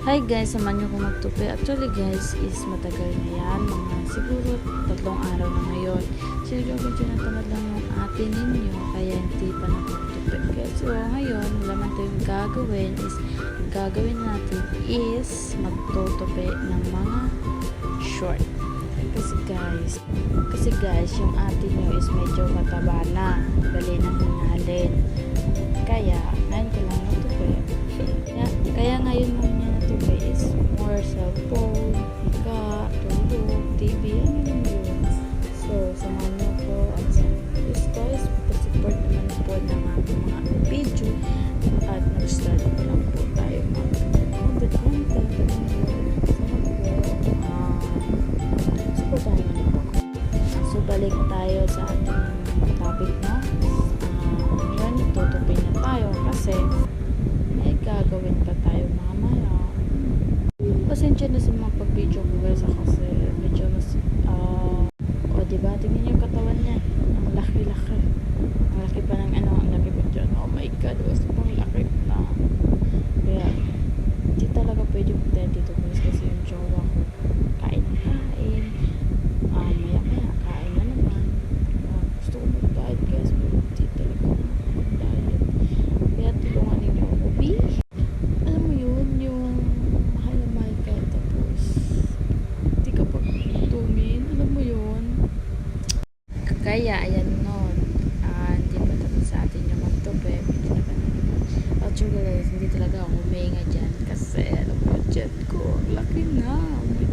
Hi guys, samahan niyo ko magtupi. Actually guys, is matagal na yan. Mga siguro 3 araw na ngayon. Siguro medyo natamad lang yung ate ninyo, kaya hindi pa nakagtupi. Kaya so ngayon, naman tayong gagawin natin is magtutupi ng mga short. Kasi guys, yung ate nyo is medyo mataba na. Dali nang hinalin. Kaya, ngayon ko lang natupi. Kaya ngayon mo niya natupi is more cellphone, ika, tulog, TV, ano yun. So, samahan niyo po at please guys, support naman po ng aking mga video at mag-start po lang po tayo mag-content. Supportahan niyo po. So, balik tayo sa ating topic na. Yun, tutupin na tayo kasi may gagawin pa tayo mamaya. Pasensya na sa mga pag-video ko guys kasi medyo mas o diba, tingnan yung katawan niya, ang laki-laki, ang laki pa ng ang laki pa dyan, oh my god, gusto pang laki na. Kaya hindi talaga pwede puntahan dito guys kasi yung jowa ko kain maya kain na naman. Gusto ko mag-diet guys pero hindi talaga mag-diet, kaya tulungan ninyo ako, alam mo yun, yung mahal na mahal ka tapos hindi ka pagtumin, alam mo yun. Kaya ayan nun, hindi pa tapos sa atin yung magtupi. Actually guys, hindi talaga ako huminga dyan kasi alam mo yung jet ko, laki na, oh my